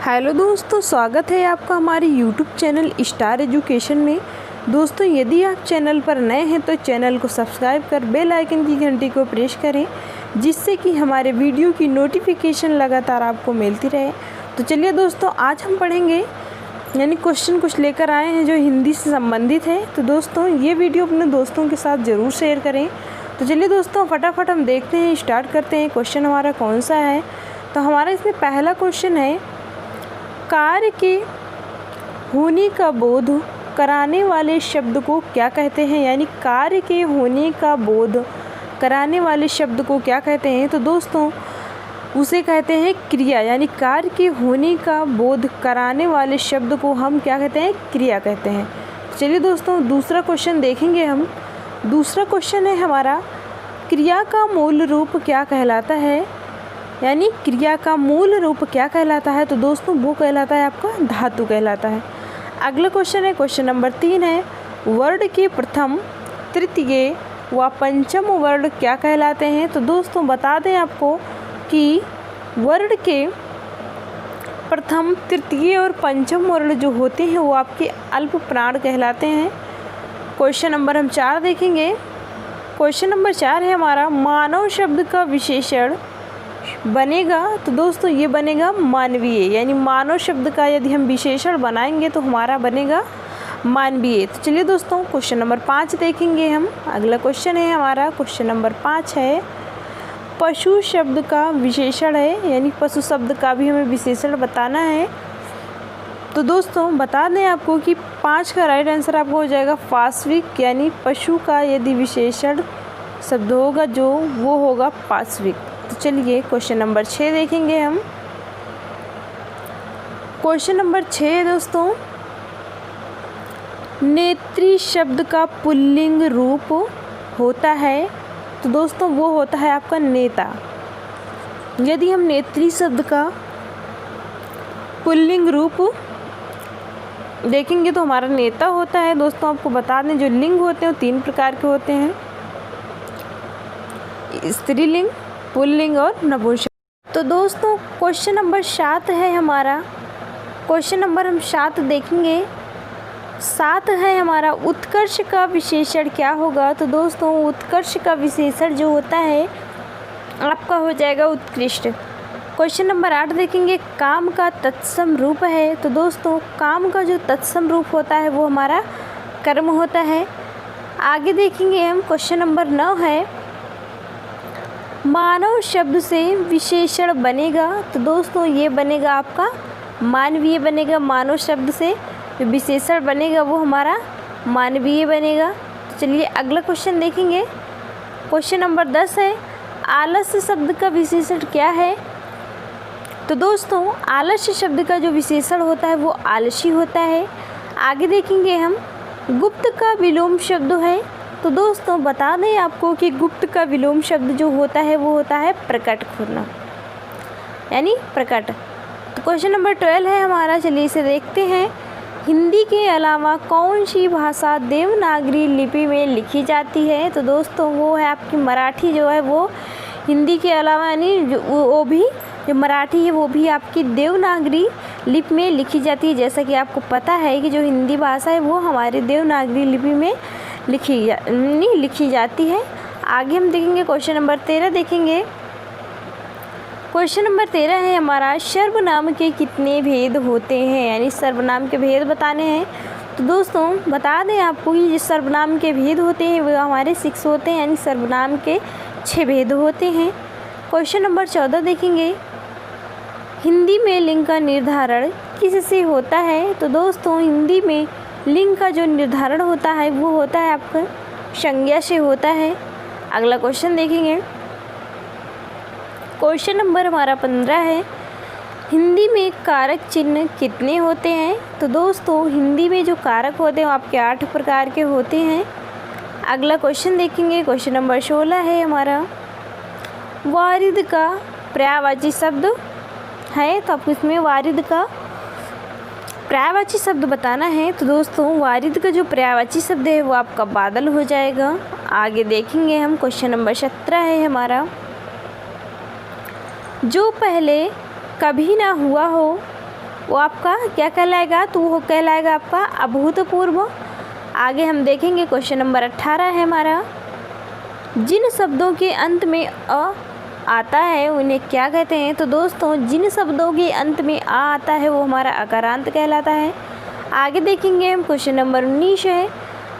Hello दोस्तों, स्वागत है आपका हमारे यूट्यूब चैनल स्टार एजुकेशन में। दोस्तों, यदि आप चैनल पर नए हैं तो चैनल को सब्सक्राइब कर बेल आइकन की घंटी को प्रेस करें, जिससे कि हमारे वीडियो की नोटिफिकेशन लगातार आपको मिलती रहे। तो चलिए दोस्तों, आज हम पढ़ेंगे यानी क्वेश्चन कुछ लेकर आए हैं जो हिंदी से संबंधित है। तो दोस्तों, ये वीडियो अपने दोस्तों के साथ ज़रूर शेयर करें। तो चलिए दोस्तों, फटाफट हम देखते हैं, स्टार्ट करते हैं। क्वेश्चन हमारा कौन सा है? तो हमारा इसमें पहला क्वेश्चन है, कार्य के होने का बोध कराने वाले शब्द को क्या कहते हैं? यानी कार्य के होने का बोध कराने वाले शब्द को क्या कहते हैं? तो दोस्तों, उसे कहते हैं क्रिया। यानी कार्य के होने का बोध कराने वाले शब्द को हम क्या कहते हैं? क्रिया कहते हैं। चलिए दोस्तों, दूसरा क्वेश्चन देखेंगे हम। दूसरा क्वेश्चन है हमारा, क्रिया का मूल रूप क्या कहलाता है? यानी क्रिया का मूल रूप क्या कहलाता है? तो दोस्तों, वो कहलाता है आपका धातु कहलाता है। अगला क्वेश्चन है, क्वेश्चन नंबर 3 है, वर्ण के प्रथम, तृतीय व पंचम वर्ण क्या कहलाते हैं? तो दोस्तों, बता दें आपको कि वर्ण के प्रथम, तृतीय और पंचम वर्ण जो होते हैं वो आपके अल्प प्राण कहलाते हैं। क्वेश्चन नंबर हम 4 देखेंगे। क्वेश्चन नंबर 4 है हमारा, मानव शब्द का विशेषण बनेगा? तो दोस्तों, ये बनेगा मानवीय। यानी मानव शब्द का यदि हम विशेषण बनाएंगे तो हमारा बनेगा मानवीय। तो चलिए दोस्तों, क्वेश्चन नंबर 5 देखेंगे हम। अगला क्वेश्चन है हमारा, क्वेश्चन नंबर 5 है, पशु शब्द का विशेषण है। यानी पशु शब्द का भी हमें विशेषण बताना है। तो दोस्तों, बता दें आपको कि 5 का राइट आंसर आपको हो जाएगा पाश्विक। यानी पशु का यदि विशेषण शब्द होगा जो वो होगा पाश्विक। तो चलिए क्वेश्चन नंबर 6 देखेंगे हम। क्वेश्चन नंबर 6 है दोस्तों, नेत्री शब्द का पुल्लिंग रूप होता है? तो दोस्तों, वो होता है आपका नेता। यदि हम नेत्री शब्द का पुल्लिंग रूप देखेंगे तो हमारा नेता होता है। दोस्तों, आपको बता दें जो लिंग होते हैं वो 3 प्रकार के होते हैं, स्त्रीलिंग, पुल्लिंग और नपुंसक। तो दोस्तों, क्वेश्चन नंबर 7 है हमारा। क्वेश्चन नंबर हम 7 देखेंगे। 7 है हमारा, उत्कर्ष का विशेषण क्या होगा? तो दोस्तों, उत्कर्ष का विशेषण जो होता है आपका हो जाएगा उत्कृष्ट। क्वेश्चन नंबर 8 देखेंगे, काम का तत्सम रूप है? तो दोस्तों, काम का जो तत्सम रूप होता है वो हमारा कर्म होता है। आगे देखेंगे हम, क्वेश्चन नंबर 9 है, मानव शब्द से विशेषण बनेगा? तो दोस्तों, ये बनेगा आपका मानवीय बनेगा। मानव शब्द से जो विशेषण बनेगा वो हमारा मानवीय बनेगा। तो चलिए अगला क्वेश्चन देखेंगे। क्वेश्चन नंबर 10 है, आलस्य शब्द का विशेषण क्या है? तो दोस्तों, आलस्य शब्द का जो विशेषण होता है वो आलसी होता है। आगे देखेंगे हम, गुप्त का विलोम शब्द है? तो दोस्तों, बता दें आपको कि गुप्त का विलोम शब्द जो होता है वो होता है प्रकट होना, यानी प्रकट। तो क्वेश्चन नंबर 12 है हमारा, चलिए इसे देखते हैं। हिंदी के अलावा कौन सी भाषा देवनागरी लिपि में लिखी जाती है? तो दोस्तों, वो है आपकी मराठी जो है वो हिंदी के अलावा यानी वो भी जो मराठी है वो भी आपकी देवनागरी लिपि में लिखी जाती है। जैसा कि आपको पता है कि जो हिंदी भाषा है वो हमारी देवनागरी लिपि में लिखी जाती है। आगे हम देखेंगे, क्वेश्चन नंबर 13 देखेंगे। क्वेश्चन नंबर 13 है हमारा, सर्वनाम के कितने भेद होते हैं? यानी सर्वनाम के भेद बताने हैं। तो दोस्तों, बता दें आपको कि जो सर्वनाम के भेद होते हैं वो हमारे 6 होते हैं। यानी सर्वनाम के 6 भेद होते हैं। क्वेश्चन नंबर 14 देखेंगे, हिंदी में लिंग का निर्धारण किससे होता है? तो दोस्तों, हिंदी में लिंग का जो निर्धारण होता है वो होता है आपका संज्ञा से होता है। अगला क्वेश्चन देखेंगे। क्वेश्चन नंबर हमारा 15 है, हिंदी में कारक चिन्ह कितने होते हैं? तो दोस्तों, हिंदी में जो कारक होते हैं वो आपके 8 प्रकार के होते हैं। अगला क्वेश्चन देखेंगे। क्वेश्चन नंबर 16 है हमारा, वारिद का पर्यायवाची शब्द है? तो आपको इसमें वारिद का पर्यायवाची शब्द बताना है। तो दोस्तों, वारिद का जो पर्यायवाची शब्द है वो आपका बादल हो जाएगा। आगे देखेंगे हम, क्वेश्चन नंबर 17 है हमारा, जो पहले कभी ना हुआ हो वो आपका क्या कहलाएगा, तो वो कहलाएगा आपका अभूतपूर्व। आगे हम देखेंगे क्वेश्चन नंबर 18 है हमारा, जिन शब्दों के अंत में अ आता है उन्हें क्या कहते हैं। तो दोस्तों जिन शब्दों के अंत में आ आता है वो हमारा अकारांत कहलाता है। आगे देखेंगे हम क्वेश्चन नंबर 19 है,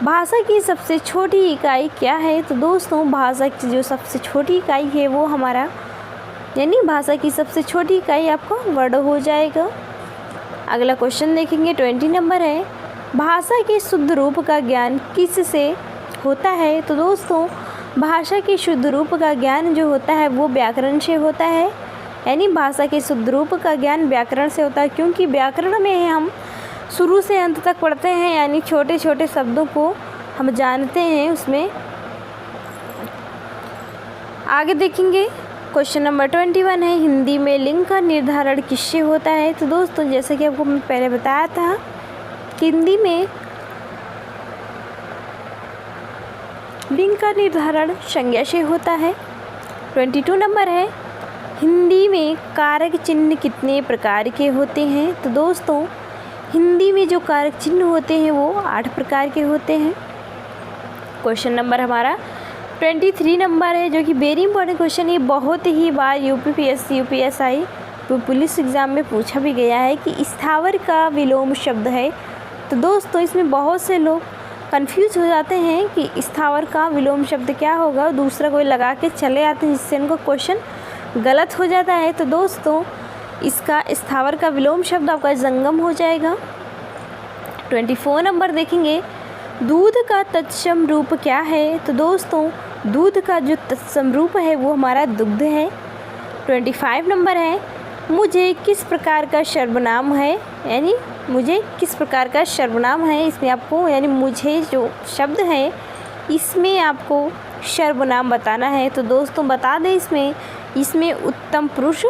भाषा की सबसे छोटी इकाई क्या है। तो दोस्तों भाषा की जो सबसे छोटी इकाई है वो हमारा, यानी भाषा की सबसे छोटी इकाई आपका वर्ड हो जाएगा। अगला क्वेश्चन देखेंगे 20 नंबर है, भाषा के शुद्ध रूप का ज्ञान किससे होता है। तो दोस्तों भाषा के शुद्ध रूप का ज्ञान जो होता है वो व्याकरण से होता है, यानी भाषा के शुद्ध रूप का ज्ञान व्याकरण से होता है, क्योंकि व्याकरण में हम शुरू से अंत तक पढ़ते हैं, यानी छोटे छोटे शब्दों को हम जानते हैं उसमें। आगे देखेंगे क्वेश्चन नंबर 21 है, हिंदी में लिंग का निर्धारण किससे होता है। तो दोस्तों जैसे कि आपको मैं पहले बताया था कि हिंदी में लिंग का निर्धारण संज्ञा से होता है। 22 नंबर है, हिंदी में कारक चिन्ह कितने प्रकार के होते हैं। तो दोस्तों हिंदी में जो कारक चिन्ह होते हैं वो 8 प्रकार के होते हैं। क्वेश्चन नंबर हमारा 23 नंबर है, जो कि वेरी इंपॉर्टेंट क्वेश्चन है, बहुत ही बार यूपीपीएससी यूपीएसआई पुलिस एग्ज़ाम में पूछा भी गया है कि स्थावर का विलोम शब्द है। तो दोस्तों इसमें बहुत से लोग कंफ्यूज हो जाते हैं कि स्थावर का विलोम शब्द क्या होगा, दूसरा कोई लगा के चले आते हैं जिससे उनको क्वेश्चन गलत हो जाता है। तो दोस्तों इसका स्थावर का विलोम शब्द आपका जंगम हो जाएगा। 24 नंबर देखेंगे, दूध का तत्सम रूप क्या है। तो दोस्तों दूध का जो तत्सम रूप है वो हमारा दुग्ध है। 25 नंबर है, मुझे किस प्रकार का सर्वनाम है, यानी मुझे किस प्रकार का सर्वनाम है। इसमें आपको यानी मुझे जो शब्द है इसमें आपको सर्वनाम बताना है। तो दोस्तों बता दें इसमें उत्तम पुरुष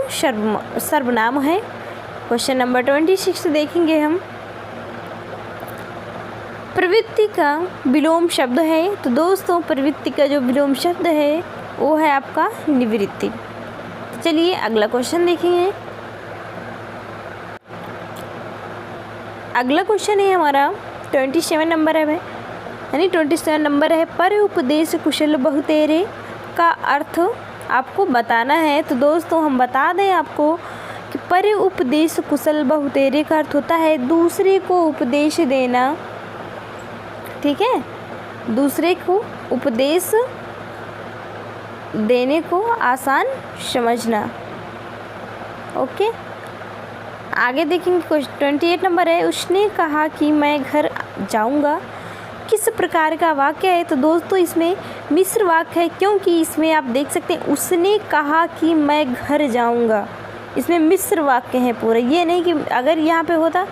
सर्वनाम है। क्वेश्चन नंबर 26 देखेंगे हम, प्रवृत्ति का विलोम शब्द है। तो दोस्तों प्रवृत्ति का जो विलोम शब्द है वो है आपका निवृत्ति। चलिए अगला क्वेश्चन देखेंगे। अगला क्वेश्चन है हमारा 27 नंबर है, यानी 27 नंबर है, पर उपदेश कुशल बहुतेरे का अर्थ आपको बताना है। तो दोस्तों हम बता दें आपको कि पर उपदेश कुशल बहुतेरे का अर्थ होता है दूसरे को उपदेश देना, ठीक है, दूसरे को उपदेश देने को आसान समझना। ओके, आगे देखेंगे 28 नंबर है, उसने कहा कि मैं घर जाऊंगा, किस प्रकार का वाक्य है। तो दोस्तों इसमें मिश्र वाक्य है, क्योंकि इसमें आप देख सकते हैं उसने कहा कि मैं घर जाऊंगा, इसमें मिश्र वाक्य है पूरा। ये नहीं कि अगर यहाँ पे होता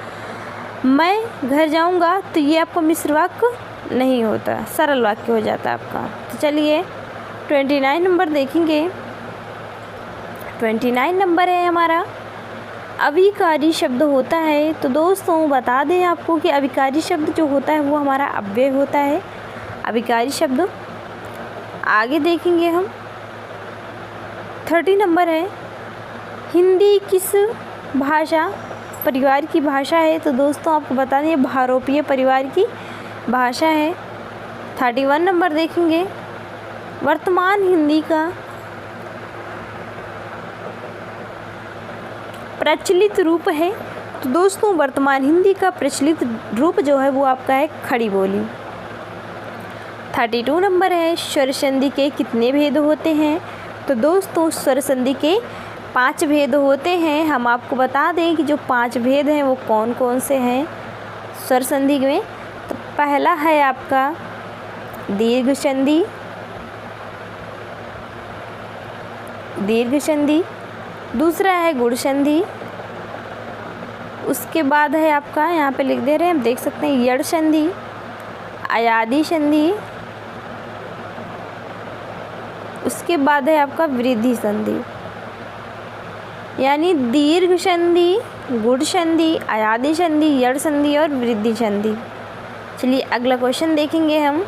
मैं घर जाऊंगा तो ये आपको मिश्र वाक्य नहीं होता, सरल वाक्य हो जाता आपका। तो चलिए 29 नंबर देखेंगे। 29 नंबर है हमारा, अविकारी शब्द होता है। तो दोस्तों बता दें आपको कि अविकारी शब्द जो होता है वो हमारा अव्यय होता है, अविकारी शब्द। आगे देखेंगे हम 30 नंबर है, हिंदी किस भाषा परिवार की भाषा है। तो दोस्तों आपको बता दें भारोपीय परिवार की भाषा है। 31 नंबर देखेंगे, वर्तमान हिंदी का प्रचलित रूप है। तो दोस्तों वर्तमान हिंदी का प्रचलित रूप जो है वो आपका है खड़ी बोली। 32 नंबर है, स्वर संधि के कितने भेद होते हैं। तो दोस्तों स्वर संधि के 5 भेद होते हैं। हम आपको बता दें कि जो 5 भेद हैं वो कौन कौन से हैं स्वर संधि में। तो पहला है आपका दीर्घ संधि, दूसरा है गुण संधि, उसके बाद है आपका यहाँ पे लिख दे रहे हैं, हम देख सकते हैं यड़ संधि, अयादि संधि, उसके बाद है आपका वृद्धि संधि। यानी दीर्घ संधि, गुण संधि, अयादि संधि, यड़ संधि और वृद्धि संधि। चलिए अगला क्वेश्चन देखेंगे हम।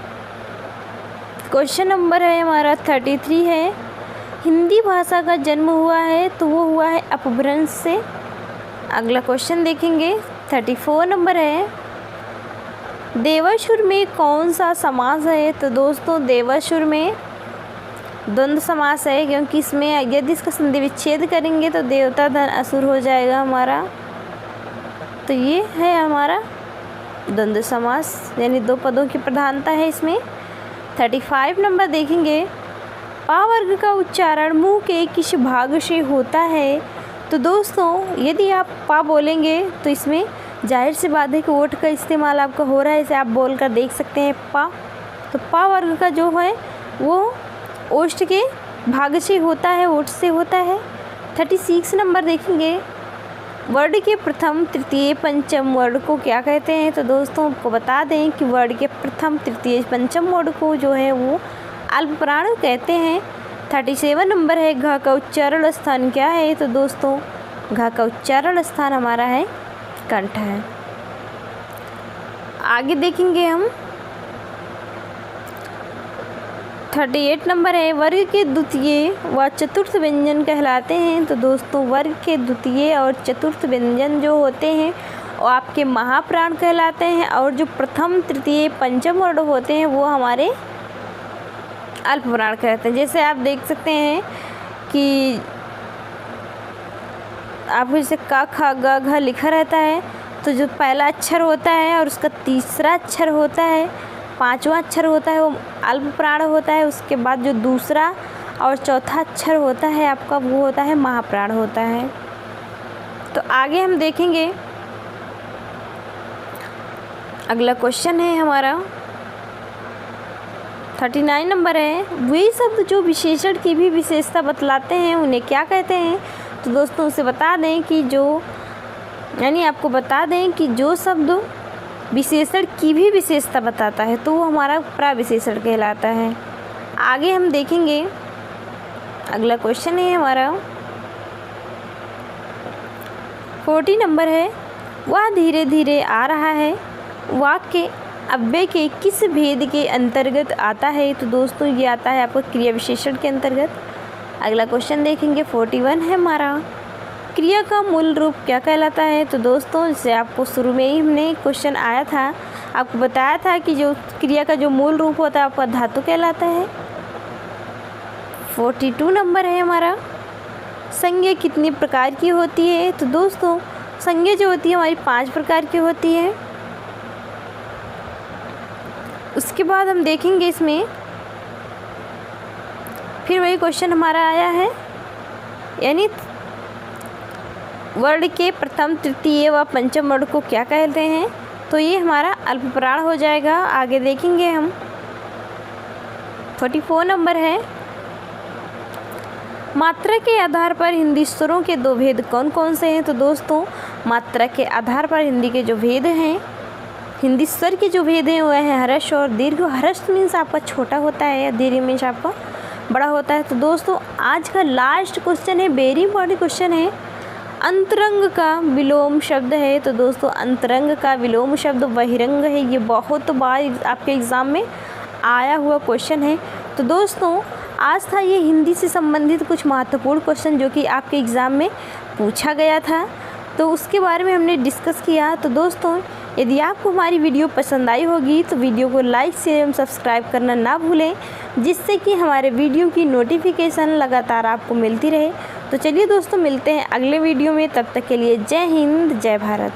क्वेश्चन नंबर है हमारा 33 है, हिंदी भाषा का जन्म हुआ है तो वो हुआ है अपभ्रंश से। अगला क्वेश्चन देखेंगे 34 नंबर है, देवासुर में कौन सा समास है? तो दोस्तों देवासुर में द्वंद्व समास है, क्योंकि इसमें यदि इसका संधि विच्छेद करेंगे तो देवता धन असुर हो जाएगा हमारा। तो ये है हमारा द्वंद्व समास, यानी दो पदों की प्रधानता है इसमें। 35 नंबर देखेंगे, पा वर्ग का उच्चारण मुंह के किस भाग से होता है? तो दोस्तों यदि आप पा बोलेंगे तो इसमें जाहिर सी बात है कि ओठ का इस्तेमाल आपका हो रहा है, इसे आप बोल कर देख सकते हैं पा। तो पा वर्ग का जो है वो ओष्ठ के भाग से होता है, ओठ से होता है। 36 नंबर देखेंगे, वर्ण के प्रथम तृतीय पंचम वर्ण को क्या कहते हैं? तो दोस्तों आपको बता दें कि वर्ण के प्रथम तृतीय पंचम वर्ण को जो है वो अल्पप्राण कहते हैं। 37 नंबर है, घ का उच्चारण स्थान क्या है? तो दोस्तों घ का उच्चारण स्थान हमारा है कंठ है। आगे देखेंगे हम 38 नंबर है, वर्ग के द्वितीय व चतुर्थ व्यंजन कहलाते हैं। तो दोस्तों वर्ग के द्वितीय और चतुर्थ व्यंजन जो होते हैं वो आपके महाप्राण कहलाते हैं, और जो प्रथम तृतीय पंचम वर्ण होते हैं वो हमारे अल्पप्राण कहते हैं। जैसे आप देख सकते हैं कि आपको जैसे का खा गा घा लिखा रहता है, तो जो पहला अक्षर होता है और उसका तीसरा अक्षर होता है, पांचवा अक्षर होता है वो अल्पप्राण होता है। उसके बाद जो दूसरा और चौथा अक्षर होता है आपका वो होता है महाप्राण होता है। तो आगे हम देखेंगे, अगला क्वेश्चन है हमारा 39 नंबर है, वे शब्द जो विशेषण की भी विशेषता बतलाते हैं उन्हें क्या कहते हैं? तो दोस्तों उसे बता दें कि यानी आपको बता दें कि जो शब्द विशेषण की भी विशेषता बताता है तो वो हमारा प्रविशेषण कहलाता है। आगे हम देखेंगे, अगला क्वेश्चन है हमारा 40 नंबर है, वह धीरे धीरे आ रहा है वाक्य अव्यय के किस भेद के अंतर्गत आता है? तो दोस्तों ये आता है आपको क्रिया विशेषण के अंतर्गत। अगला क्वेश्चन देखेंगे 41 है हमारा, क्रिया का मूल रूप क्या कहलाता है? तो दोस्तों जैसे आपको शुरू में ही हमने क्वेश्चन आया था, आपको बताया था कि जो क्रिया का जो मूल रूप होता है आपका धातु कहलाता है। 42 नंबर है हमारा, संज्ञा कितनी प्रकार की होती है? तो दोस्तों संज्ञा जो होती है हमारी 5 प्रकार की होती है। उसके बाद हम देखेंगे इसमें फिर वही क्वेश्चन हमारा आया है, यानी वर्ण के प्रथम तृतीय व पंचम वर्ण को क्या कहते हैं? तो ये हमारा अल्पप्राण हो जाएगा। आगे देखेंगे हम 44 नंबर है, मात्रा के आधार पर हिंदी स्वरों के दो भेद कौन कौन से हैं? तो दोस्तों मात्रा के आधार पर हिंदी के जो भेद हैं, हिंदी स्वर के जो भेद हैं वह है हर्ष और दीर्घ। हर्ष मीन्स आपका छोटा होता है, दीर्घ मीन्स आपका बड़ा होता है। तो दोस्तों आज का लास्ट क्वेश्चन है, वेरी इंपॉर्टेंट क्वेश्चन है, अंतरंग का विलोम शब्द है। तो दोस्तों अंतरंग का विलोम शब्द बहिरंग है। ये बहुत बार आपके एग्ज़ाम में आया हुआ क्वेश्चन है। तो दोस्तों आज था ये हिंदी से संबंधित कुछ महत्वपूर्ण क्वेश्चन जो कि आपके एग्ज़ाम में पूछा गया था, तो उसके बारे में हमने डिस्कस किया। तो दोस्तों यदि आपको हमारी वीडियो पसंद आई होगी तो वीडियो को लाइक शेयर एवं सब्सक्राइब करना ना भूलें, जिससे कि हमारे वीडियो की नोटिफिकेशन लगातार आपको मिलती रहे। तो चलिए दोस्तों मिलते हैं अगले वीडियो में, तब तक के लिए जय हिंद जय भारत।